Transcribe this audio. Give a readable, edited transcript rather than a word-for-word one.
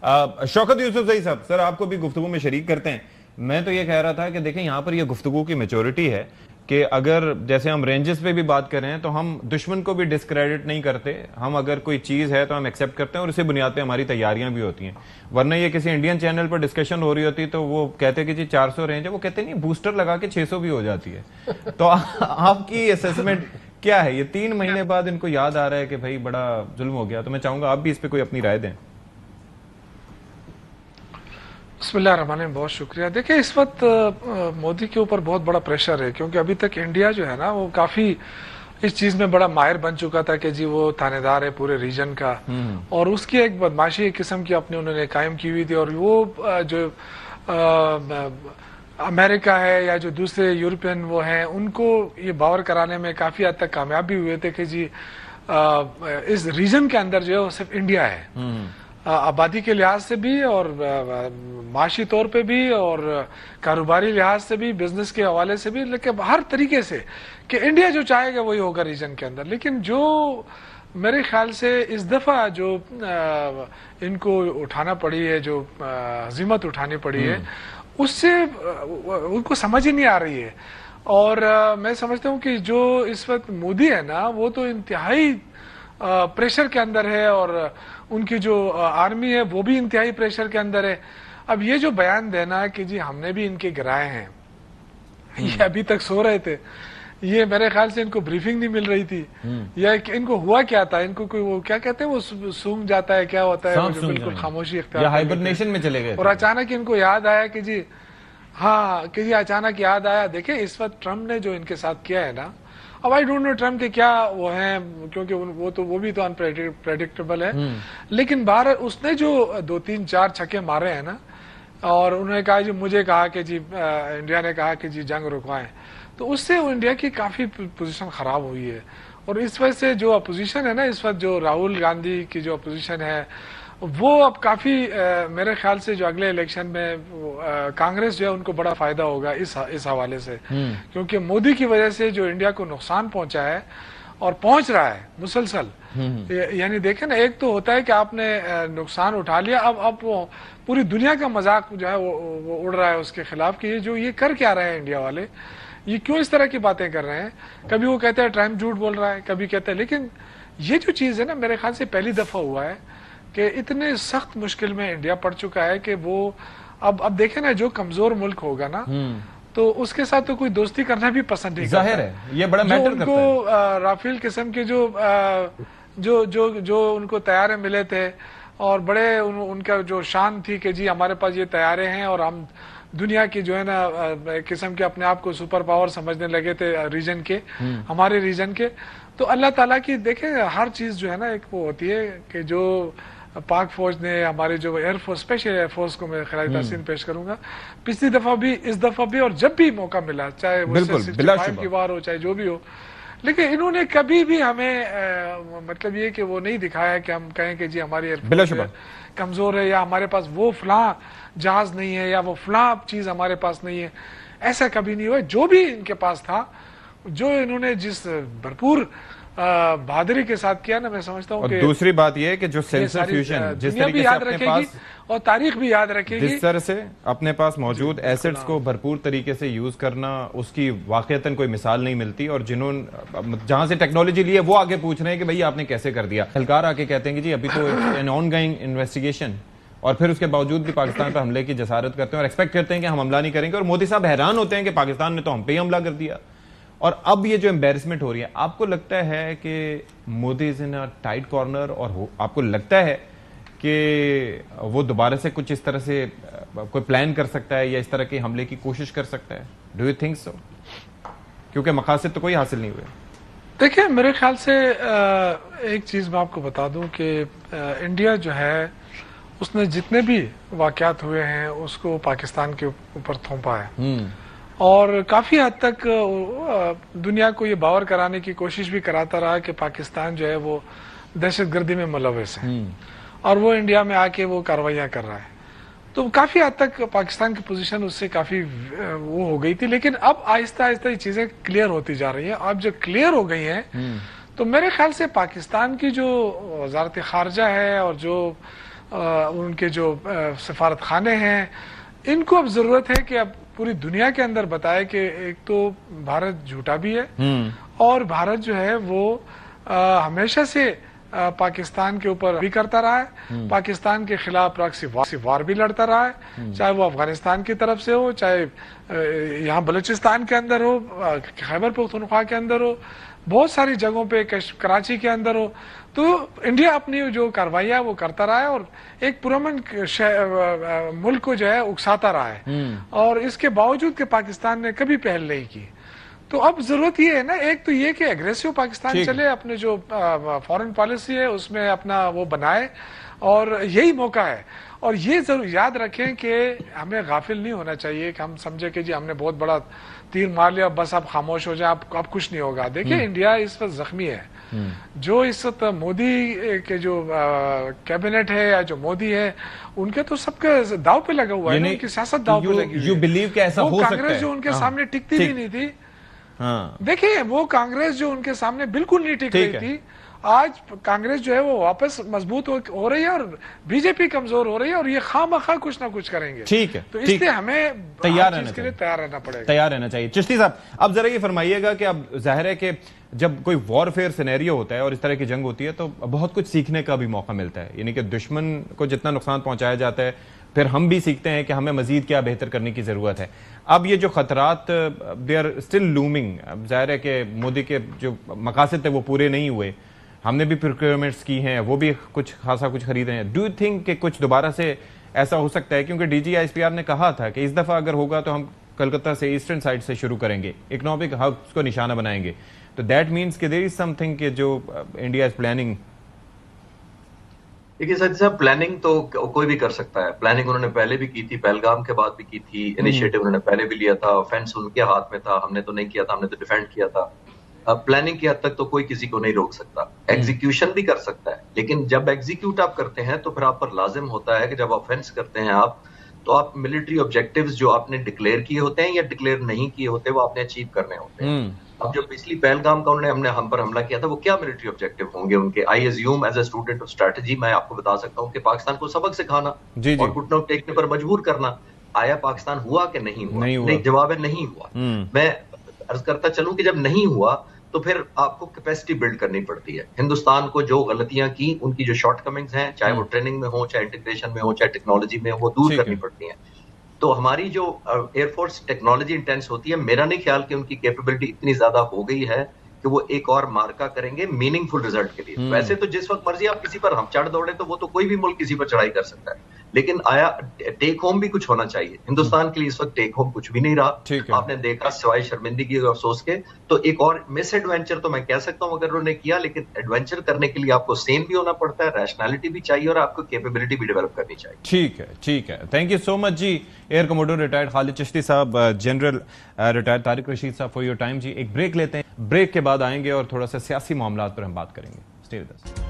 شوکت یوسف زئی صاحب، سر آپ کو بھی گفتگو میں شریک کرتے ہیں. میں تو یہ کہہ رہا تھا کہ دیکھیں یہاں پر یہ گفتگو کی میچورٹی ہے کہ اگر جیسے ہم رینجز پہ بھی بات کر رہے ہیں تو ہم دشمن کو بھی ڈسکریڈٹ نہیں کرتے. ہم اگر کوئی چیز ہے تو ہم ایکسیپٹ کرتے ہیں اور اسی بنیاد پہ ہماری تیاریاں بھی ہوتی ہیں. ورنہ یہ کسی انڈین چینل پر ڈسکشن ہو رہی ہوتی تو وہ کہتے کہ جی 400 رینج ہے، وہ کہتے نہیں بوسٹر لگا کے 600 بھی ہو جاتی ہے. تو آپ کی اسیسمنٹ کیا ہے؟ یہ 3 مہینے بعد ان کو یاد آ رہا ہے کہ بھائی بڑا ظلم ہو گیا. تو میں چاہوں گا آپ بھی اس پہ کوئی اپنی رائے دیں. بسم اللہ الرحمن الرحیم، بہت شکریہ. دیکھیں اس وقت مودی کے اوپر بہت بڑا پریشر ہے، کیونکہ ابھی تک انڈیا جو ہے نا وہ کافی اس چیز میں بڑا ماہر بن چکا تھا کہ جی وہ تھانے دار ہے پورے ریجن کا، اور اس کی ایک بدماشی قسم کی اپنے انہوں نے قائم کی ہوئی تھی. اور وہ جو امریکہ ہے یا جو دوسرے یورپین وہ ہیں ان کو یہ باور کرانے میں کافی حد تک کامیاب بھی ہوئے تھے کہ جی اس ریجن کے اندر جو ہے وہ صرف انڈیا ہے، آبادی کے لحاظ سے بھی اور معاشی طور پہ بھی اور کاروباری لحاظ سے بھی، بزنس کے حوالے سے بھی، لیکن ہر طریقے سے کہ انڈیا جو چاہے گا وہی ہوگا ریجن کے اندر. لیکن جو میرے خیال سے اس دفعہ جو ان کو اٹھانا پڑی ہے، جو ہزیمت اٹھانی پڑی ہے، اس سے ان کو سمجھ ہی نہیں آ رہی ہے. اور میں سمجھتا ہوں کہ جو اس وقت مودی ہے نا وہ تو انتہائی پریشر کے اندر ہے، اور ان کی جو آرمی ہے وہ بھی انتہائی پریشر کے اندر ہے. اب یہ جو بیان دینا کہ جی ہم نے بھی ان کے گرائے ہیں، یہ ابھی تک سو رہے تھے، یہ میرے خیال سے ان کو بریفنگ نہیں مل رہی تھی، یا ان کو ہوا کیا تھا، ان کو کوئی وہ کیا کہتے ہیں وہ سونگ جاتا ہے، کیا ہوتا ہے وہ جو بالکل خاموشی اختیار، ہائبرنیشن میں چلے گئے، اور اچانک ان کو یاد آیا کہ جی ہاں کہ جی اچانک یاد آیا. دیکھیں اس وقت ٹرمپ نے جو ان کے ساتھ کیا ہے نا، اب آئی ڈونٹ نو ٹرمپ کے کیا وہ ہیں، کیونکہ وہ بھی تو انپریڈکٹیبل ہے، لیکن باہر اس نے جو 2-3-4 چھکے مارے ہیں نا، اور انہوں نے کہا جی مجھے کہا کہ جی انڈیا نے کہا کہ جی جنگ رکوائیں، تو اس سے انڈیا کی کافی پوزیشن خراب ہوئی ہے. اور اس وجہ سے جو اپوزیشن ہے نا اس وقت، جو راہل گاندھی کی جو اپوزیشن ہے وہ اب کافی میرے خیال سے جو اگلے الیکشن میں کانگریس جو ہے ان کو بڑا فائدہ ہوگا اس حوالے سے، کیونکہ مودی کی وجہ سے جو انڈیا کو نقصان پہنچا ہے اور پہنچ رہا ہے مسلسل. یعنی دیکھیں نا، ایک تو ہوتا ہے کہ آپ نے نقصان اٹھا لیا، اب وہ پوری دنیا کا مذاق جو ہے وہ اڑ رہا ہے اس کے خلاف کہ یہ کر کیا رہے ہیں انڈیا والے، یہ کیوں اس طرح کی باتیں کر رہے ہیں. کبھی وہ کہتے ہیں ٹرمپ جھوٹ بول رہا ہے، کبھی کہتے ہیں، لیکن یہ جو چیز ہے نا میرے خیال سے پہلی دفعہ ہوا ہے کہ اتنے سخت مشکل میں انڈیا پڑ چکا ہے کہ وہ اب دیکھیں نا، جو کمزور ملک ہوگا نا تو اس کے ساتھ تو کوئی دوستی کرنا بھی پسند نہیں کرتا. ظاہر ہے یہ بڑا میٹر کرتا ہے. جو ان کو رافیل قسم کے جو ان کو طیارے ملے تھے، اور بڑے ان کا جو شان تھی کہ جی ہمارے پاس یہ طیارے ہیں اور ہم دنیا کی جو ہے نا قسم کے اپنے آپ کو سپر پاور سمجھنے لگے تھے ریجن کے، ہمارے ریجن کے. تو اللہ تعالیٰ کی دیکھیں ہر چیز جو ہے نا ایک وہ ہوتی ہے کہ جو پاک فوج نے، ہمارے جو air force, special air force کو میں خراج تحسین پیش کروں گا، پچھلی دفعہ بھی اس دفعہ بھی، اور جب بھی موقع ملا، چاہے وہ 65 کی وار ہو چاہے جو بھی ہو، لیکن انہوں نے کبھی بھی ہمیں مطلب یہ کہ وہ نہیں دکھایا کہ ہم کہیں کہ جی ہماری ایئر فورس کمزور ہے، یا ہمارے پاس وہ فلاں جہاز نہیں ہے، یا وہ فلاں چیز ہمارے پاس نہیں ہے. ایسا کبھی نہیں ہوا. جو بھی ان کے پاس تھا، جو انہوں نے جس بھرپور بہادری کے ساتھ کیا نا، میں سمجھتا ہوں کہ دوسری بات یہ ہے کہ جو سینسر فیوژن جس طریقے سے اپنے پاس، اور تاریخ بھی یاد رکھے گی، جس طرح سے اپنے پاس موجود ایسٹس کو بھرپور طریقے سے یوز کرنا، اس کی واقعتاً کوئی مثال نہیں ملتی. اور جہاں سے ٹیکنالوجی لی ہے وہ آگے پوچھ رہے ہیں کہ بھئی آپ نے کیسے کر دیا. اہلکار آ کے کہتے ہیں کہ جی ابھی تو این آن گوئنگ انویسٹیگیشن، اور پھر اس کے باوجود بھی پاکستان پہ حملے کی جسارت کرتے ہیں اور ایکسپیکٹ کرتے ہیں کہ ہم حملہ نہیں کریں گے. اور مودی صاحب حیران ہوتے ہیں کہ پاکستان نے تو ہم پہ ہی حملہ کر دیا. اور اب یہ جو امبیرسمنٹ ہو رہی ہے، آپ کو لگتا ہے کہ مودی از ان ٹائٹ کارنر، اور آپ کو لگتا ہے کہ وہ دوبارہ سے کچھ اس طرح سے کوئی پلان کر سکتا ہے یا اس طرح کے حملے کی کوشش کر سکتا ہے؟ Do you think so? کیونکہ مقاصد تو کوئی حاصل نہیں ہوئے. دیکھیں میرے خیال سے ایک چیز میں آپ کو بتا دوں کہ انڈیا جو ہے اس نے جتنے بھی واقعات ہوئے ہیں اس کو پاکستان کے اوپر تھوپا ہے، اور کافی حد تک دنیا کو یہ باور کرانے کی کوشش بھی کراتا رہا کہ پاکستان جو ہے وہ دہشت گردی میں ملوث ہے، اور وہ انڈیا میں آ کے وہ کاروائیاں کر رہا ہے. تو کافی حد تک پاکستان کی پوزیشن اس سے کافی وہ ہو گئی تھی. لیکن اب آہستہ آہستہ یہ چیزیں کلیئر ہوتی جا رہی ہیں. اب جب کلیئر ہو گئی ہیں تو میرے خیال سے پاکستان کی جو وزارت خارجہ ہے اور جو ان کے جو سفارت خانے ہیں، ان کو اب ضرورت ہے کہ اب پوری دنیا کے اندر بتائے کہ ایک تو بھارت جھوٹا بھی ہے اور بھارت جو ہے وہ ہمیشہ سے پاکستان کے اوپر بھی کرتا رہا ہے، پاکستان کے خلاف پراکسی وار بھی لڑتا رہا ہے، چاہے وہ افغانستان کی طرف سے ہو، چاہے یہاں بلوچستان کے اندر ہو، خیبر پختونخوا کے اندر ہو، بہت ساری جگہوں پہ کراچی کے اندر ہو. تو انڈیا اپنی جو کاروائیاں وہ کرتا رہا ہے اور ایک پرامن ملک کو جو ہے اکساتا رہا ہے، اور اس کے باوجود کہ پاکستان نے کبھی پہل نہیں کی. تو اب ضرورت یہ ہے نا، ایک تو یہ کہ ایگریسو پاکستان چلے، اپنے جو فارن پالیسی ہے اس میں اپنا وہ بنائے، اور یہی موقع ہے. اور یہ ضرور یاد رکھیں کہ ہمیں غافل نہیں ہونا چاہیے کہ ہم سمجھے کہ جی ہم نے بہت بڑا تیر مار لیا، بس آپ خاموش ہو جائیں، اب کچھ نہیں ہوگا. دیکھیں انڈیا اس وقت زخمی ہے. جو اس وقت مودی کے جو کیبنٹ ہے یا جو مودی ہے، ان کے تو سب کا داؤ پہ لگا ہوا ہے، ان کی سیاست داؤ پہ لگی ہوئی ہے. وہ کانگریس جو ان کے سامنے ٹکتی بھی نہیں تھی، دیکھیں وہ کانگریس جو ان کے سامنے بالکل نہیں ٹک رہی تھی، آج کانگریس جو ہے وہ واپس مضبوط ہو رہی ہے اور بی جے پی کمزور ہو رہی ہے، اور یہ خواہ مخواہ کچھ نہ کچھ کریں گے. ٹھیک ہے، تو اس لیے ہمیں تیار رہنا پڑے گا، تیار رہنا چاہیے. چشتی صاحب اب ذرا یہ فرمائیے گا کہ اب ظاہر ہے کہ جب کوئی وار فیئر سینیریو ہوتا ہے اور اس طرح کی جنگ ہوتی ہے تو بہت کچھ سیکھنے کا بھی موقع ملتا ہے، یعنی کہ دشمن کو جتنا نقصان پہنچایا جاتا ہے پھر ہم بھی سیکھتے ہیں کہ ہمیں مزید کیا بہتر کرنے کی ضرورت ہے. اب یہ جو خطرات دے آر اسٹل لومنگ، ظاہر ہے کہ مودی کے جو مقاصد تھے وہ پورے نہیں ہوئے، ہم نے بھی پروکیورمنٹس کی ہیں، وہ بھی کچھ خاصا کچھ خریدے ہیں. ڈو یو تھنک کہ کچھ دوبارہ سے ایسا ہو سکتا ہے؟ کیونکہ D G S P R نے کہا تھا کہ اس دفعہ اگر ہوگا تو ہم کلکتہ سے ایسٹرن سائڈ سے شروع کریں گے، اکنامک ہبس کو نشانہ بنائیں گے. تو دیٹ مینس کہ دیر از سم تھنگ کہ جو انڈیا از پلاننگ. دیکھیے سچ صاحب، پلاننگ تو کوئی بھی کر سکتا ہے. پلاننگ انہوں نے پہلے بھی کی تھی، پہلگام کے بعد بھی کی تھی، انیشیٹو انہوں نے پہلے بھی لیا تھا، آفینس ان کے ہاتھ میں تھا، ہم نے تو نہیں کیا تھا، ہم نے تو ڈیفینڈ کیا تھا. پلاننگ کی حد تک تو کوئی کسی کو نہیں روک سکتا، ایگزیکیوشن بھی کر سکتا ہے، لیکن جب ایگزیکیوٹ آپ کرتے ہیں تو پھر آپ پر لازم ہوتا ہے کہ جب آفینس کرتے ہیں آپ تو آپ ملٹری آبجیکٹیوز جو آپ نے ڈکلیئر کیے ہوتے ہیں یا ڈکلیئر نہیں کیے ہوتے وہ آپ نے اچیو کرنے ہوتے ہیں. اب جو پچھلی پہلگام کا انہوں نے ہم پر حملہ کیا تھا وہ کیا ملٹری آبجیکٹیو ہوں گے ان کے؟ I assume as a student of strategy میں آپ کو بتا سکتا ہوں کہ پاکستان کو سبق سکھانا اور گھٹنوں ٹیکنے پر مجبور کرنا. آیا پاکستان ہوا کہ نہیں ہوا؟ نہیں، جواب ہے نہیں ہوا. میں عرض کرتا چلوں کہ جب نہیں ہوا تو پھر آپ کو کیپیسٹی بلڈ کرنی پڑتی ہے. ہندوستان کو جو غلطیاں کی ان کی جو شارٹ کمنگز ہیں، چاہے وہ ٹریننگ میں ہوں، چاہے انٹیگریشن میں ہوں، چاہے ٹیکنالوجی میں ہوں، وہ دور کرنی پڑتی ہیں. تو ہماری جو ایئر فورس ٹیکنالوجی انٹینس ہوتی ہے، میرا نہیں خیال کہ ان کی کیپیبلٹی اتنی زیادہ ہو گئی ہے کہ وہ ایک اور مارکا کریں گے میننگ فل ریزلٹ کے لیے. ویسے تو جس وقت مرضی آپ کسی پر ہم چڑھ دوڑے تو وہ تو کوئی بھی ملک کسی پر چڑھائی کر سکتا ہے، لیکن آیا ٹیک ہوم بھی کچھ ہونا چاہیے. ہندوستان کے لیے اس وقت ٹیک ہوم کچھ بھی نہیں رہا. آپ نے دیکھا سوائے شرمندگی اور افسوس کے تو ایک اور مس ایڈونچر تو میں کہہ سکتا ہوں اگر انہوں نے کیا، لیکن ایڈونچر کرنے کے لیے آپ کو سین بھی ہونا پڑتا ہے، ریشنالٹی بھی چاہیے اور آپ کو کیپیبلٹی بھی ڈیولپ کرنی چاہیے. ٹھیک ہے، ٹھیک ہے. تھینک یو سو مچ جی. Air commodore retired Khalid Chishti صاحب، جنرل ریٹائرڈ طارق رشید صاحب، فار یور ٹائم جی. ایک بریک لیتے ہیں، بریک کے بعد آئیں گے اور تھوڑا سا سیاسی معاملات پر ہم بات کریں گے. Stay with us.